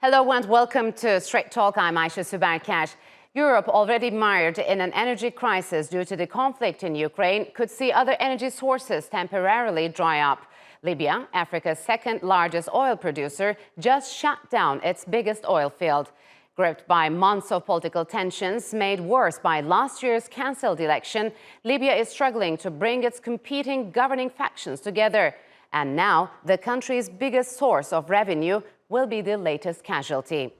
Hello and welcome to Straight Talk. I'm Aisha Subarkash. Europe, already mired in an energy crisis due to the conflict in Ukraine, could see other energy sources temporarily dry up. Libya, Africa's second largest oil producer, just shut down its biggest oil field. Gripped by months of political tensions made worse by last year's cancelled election, Libya is struggling to bring its competing governing factions together. And now the country's biggest source of revenue will be the latest casualty.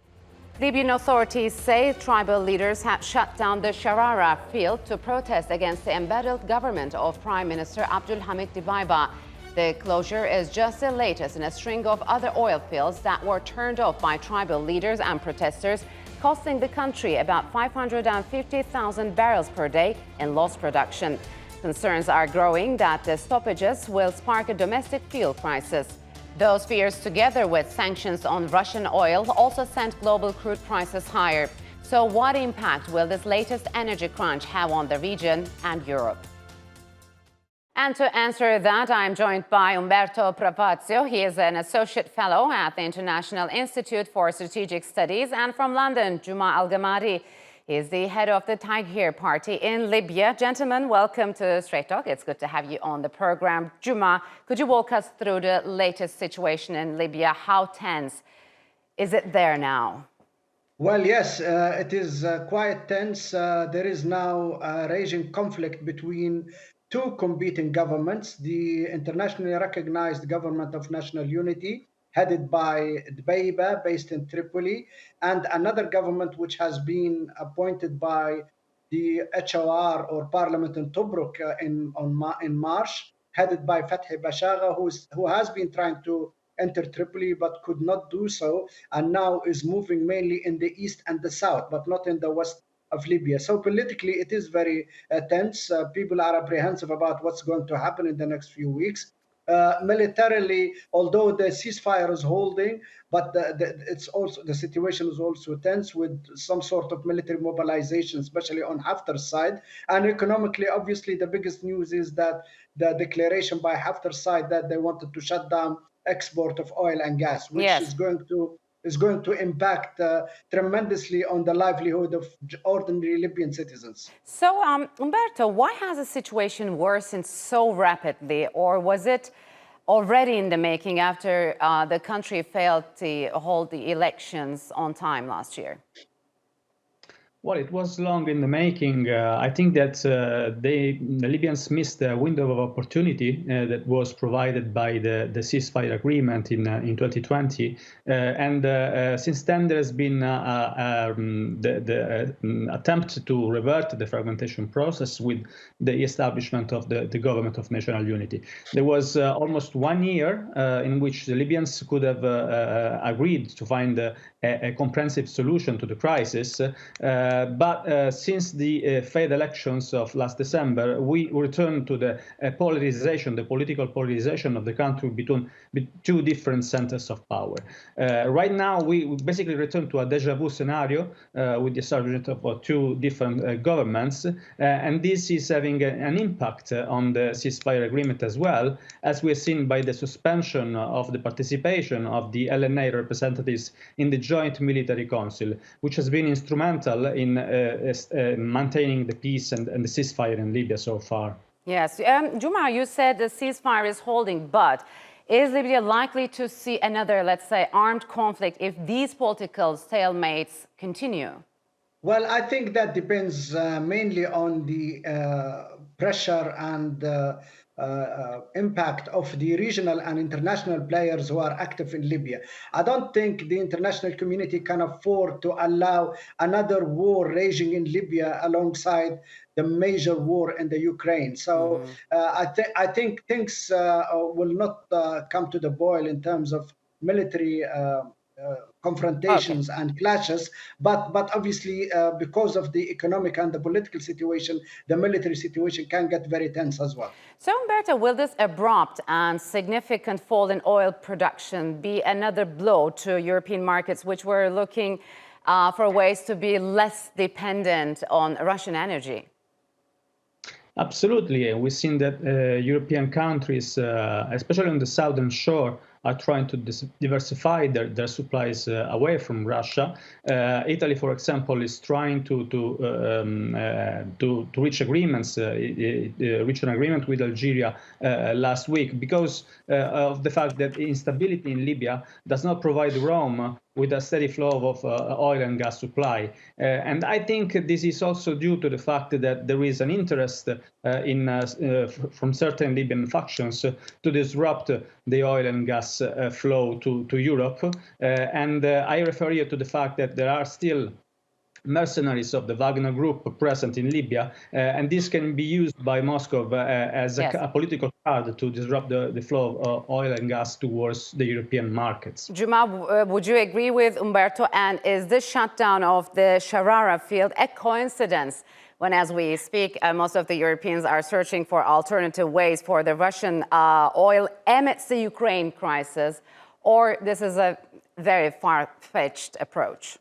Libyan authorities say tribal leaders have shut down the Sharara field to protest against the embattled government of Prime Minister Abdul Hamid Dbeibah. The closure is just the latest in a string of other oil fields that were turned off by tribal leaders and protesters, costing the country about 550,000 barrels per day in lost production. Concerns are growing that the stoppages will spark a domestic fuel crisis. Those fears, together with sanctions on Russian oil, also sent global crude prices higher. So what impact will this latest energy crunch have on the region and Europe? And to answer that, I'm joined by Umberto Profazio. He is an associate fellow at the International Institute for Strategic Studies, and from London, Guma El-Gamaty. He is the head of the Taghyeer party in Libya. Gentlemen, welcome to Straight Talk. It's good to have you on the program. Guma, could you walk us through the latest situation in Libya? How tense is it there now? Well, yes, it is quite tense. There is now a raging conflict between two competing governments: the internationally recognized Government of National Unity, headed by Dbeibah, based in Tripoli, and another government which has been appointed by the HOR, or Parliament in Tobruk, in March, headed by Fathi Bashagha, who has been trying to enter Tripoli but could not do so, and now is moving mainly in the east and the south, but not in the west of Libya. So politically, it is very tense. People are apprehensive about what's going to happen in the next few weeks. Militarily, although the ceasefire is holding, but the situation is also tense, with some sort of military mobilization, especially on Haftar's side. And economically, obviously, the biggest news is that the declaration by Haftar's side that they wanted to shut down export of oil and gas, which Yes. is going to impact tremendously on the livelihood of ordinary Libyan citizens. So, Umberto, why has the situation worsened so rapidly, or was it already in the making after the country failed to hold the elections on time last year? Well, it was long in the making. I think that the Libyans missed a window of opportunity that was provided by the ceasefire agreement in 2020. Since then, there has been the attempt to revert the fragmentation process with the establishment of the Government of National Unity. There was almost 1 year in which the Libyans could have agreed to find a comprehensive solution to the crisis. But since the failed elections of last December, we returned to the polarization, the political polarization of the country between two different centers of power. Right now, we basically return to a déjà vu scenario with the establishment of two different governments. And this is having an impact on the ceasefire agreement as well, as we have seen by the suspension of the participation of the LNA representatives in the Joint Military Council, which has been instrumental in maintaining the peace and the ceasefire in Libya so far. Yes. Guma, you said the ceasefire is holding, but is Libya likely to see another, let's say, armed conflict if these political stalemates continue? Well, I think that depends mainly on the pressure and impact of the regional and international players who are active in Libya. I don't think the international community can afford to allow another war raging in Libya alongside the major war in the Ukraine. So I think things will not come to the boil in terms of military confrontations and clashes, but obviously because of the economic and the political situation, the military situation can get very tense as well. So, Umberto, will this abrupt and significant fall in oil production be another blow to European markets, which were looking for ways to be less dependent on Russian energy? Absolutely. We've seen that European countries, especially on the southern shore are trying to diversify their supplies away from Russia. Italy, for example, is trying to reach agreements, reach an agreement with Algeria last week because of the fact that instability in Libya does not provide Rome with a steady flow of oil and gas supply. And I think this is also due to the fact that there is an interest from certain Libyan factions to disrupt the oil and gas flow to Europe. And I refer here to the fact that there are still mercenaries of the Wagner group present in Libya, and this can be used by Moscow as a political card to disrupt the flow of oil and gas towards the European markets. Guma, would you agree with Umberto? And is this shutdown of the Sharara field a coincidence when, as we speak, most of the Europeans are searching for alternative ways for the Russian oil amidst the Ukraine crisis, or this is a very far-fetched approach?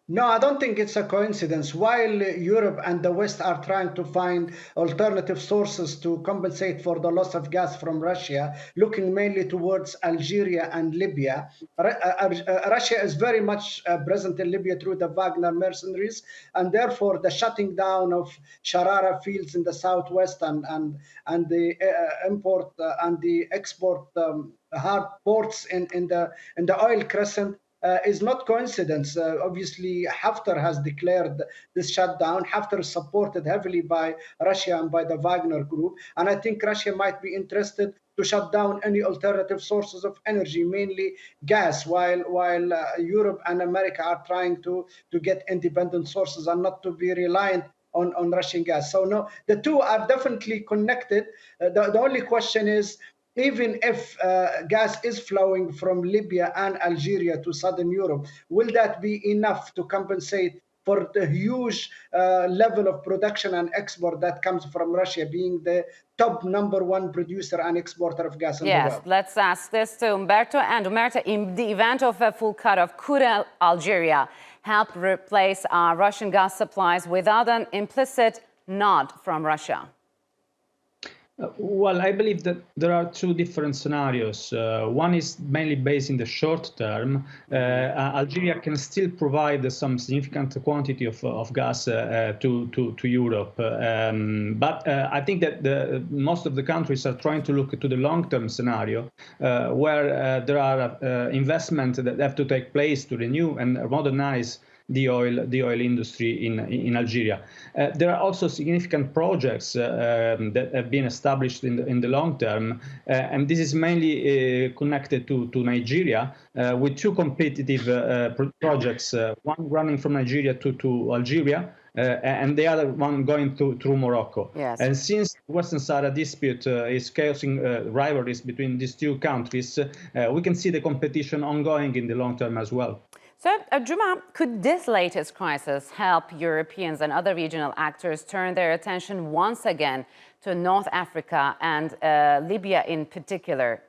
No, I don't think it's a coincidence. While Europe and the West are trying to find alternative sources to compensate for the loss of gas from Russia, looking mainly towards Algeria and Libya, Russia is very much present in Libya through the Wagner mercenaries, and therefore the shutting down of Sharara fields in the southwest and the import and the export hard ports in the oil crescent is not coincidence. Obviously, Haftar has declared this shutdown. Haftar is supported heavily by Russia and by the Wagner group. And I think Russia might be interested to shut down any alternative sources of energy, mainly gas, while Europe and America are trying to get independent sources and not to be reliant on Russian gas. So no, the two are definitely connected. The only question is, even if gas is flowing from Libya and Algeria to southern Europe, will that be enough to compensate for the huge level of production and export that comes from Russia, being the top #1 producer and exporter of gas in the world? Yes, let's ask this to Umberto. And Umberto, in the event of a full cut-off, could Algeria help replace Russian gas supplies without an implicit nod from Russia? Well, I believe that there are two different scenarios. One is mainly based in the short term. Algeria can still provide some significant quantity of gas to Europe. But I think that most of the countries are trying to look to the long-term scenario where there are investments that have to take place to renew and modernize the oil industry in Algeria. There are also significant projects that have been established in the long term, and this is mainly connected to Nigeria with two competitive projects, one running from Nigeria to Algeria, and the other one going through Morocco. Yes. And since the Western Sahara dispute is causing rivalries between these two countries, we can see the competition ongoing in the long term as well. So, Guma, could this latest crisis help Europeans and other regional actors turn their attention once again to North Africa and Libya in particular?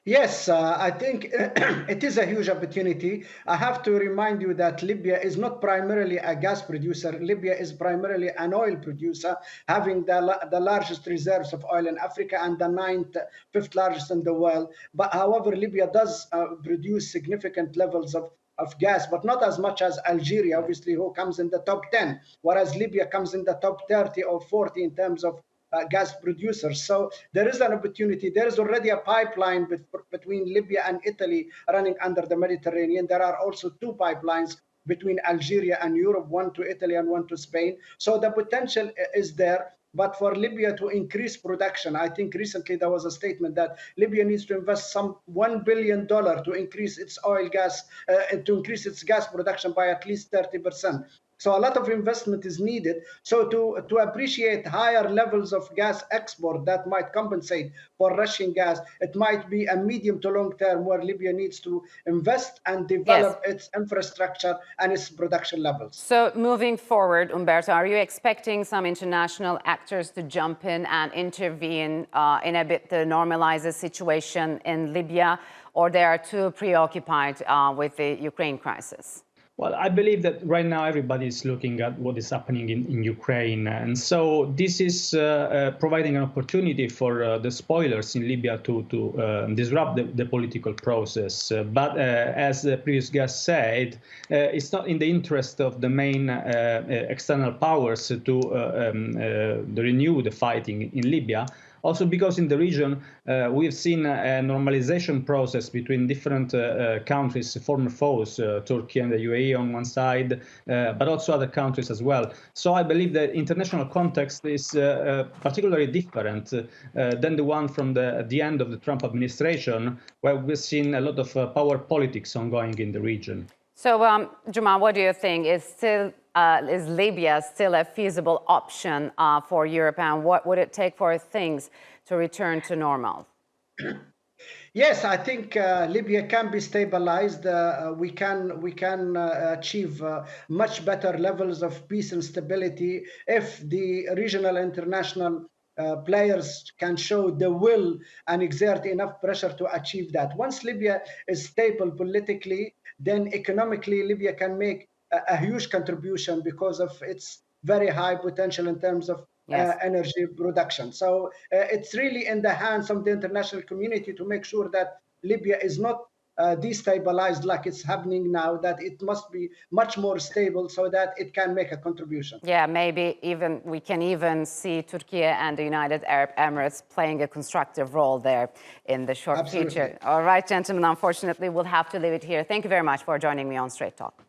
Yes, I think it is a huge opportunity. I have to remind you that Libya is not primarily a gas producer. Libya is primarily an oil producer, having the largest reserves of oil in Africa and the fifth largest in the world. But however, Libya does produce significant levels of gas, but not as much as Algeria, obviously, who comes in the top 10, whereas Libya comes in the top 30 or 40 in terms of gas producers. So there is an opportunity. There is already a pipeline between Libya and Italy running under the Mediterranean. There are also two pipelines between Algeria and Europe, one to Italy and one to Spain. So the potential is there. But for Libya to increase production, I think recently there was a statement that Libya needs to invest some $1 billion to increase its to increase its gas production by at least 30%. So a lot of investment is needed. So to appreciate higher levels of gas export that might compensate for Russian gas, it might be a medium to long term where Libya needs to invest and develop its infrastructure and its production levels. So moving forward, Umberto, are you expecting some international actors to jump in and intervene in a bit to normalize the situation in Libya, or they are too preoccupied with the Ukraine crisis? Well, I believe that right now everybody is looking at what is happening in Ukraine. And so this is providing an opportunity for the spoilers in Libya to disrupt the political process. But as the previous guest said, it's not in the interest of the main external powers to renew the fighting in Libya. Also because in the region, we've seen a normalization process between different countries, former foes, Turkey and the UAE on one side, but also other countries as well. So I believe the international context is particularly different than the one from the end of the Trump administration, where we've seen a lot of power politics ongoing in the region. So, Guma, what do you think? Is Libya still a feasible option for Europe, and what would it take for things to return to normal? Yes, I think Libya can be stabilized. We can achieve much better levels of peace and stability if the regional international players can show the will and exert enough pressure to achieve that. Once Libya is stable politically, then economically Libya can make a huge contribution because of its very high potential in terms of energy production. So it's really in the hands of the international community to make sure that Libya is not destabilized like it's happening now, that it must be much more stable so that it can make a contribution. Yeah, maybe even we can even see Turkey and the United Arab Emirates playing a constructive role there in the short future. All right, gentlemen, unfortunately, we'll have to leave it here. Thank you very much for joining me on Straight Talk.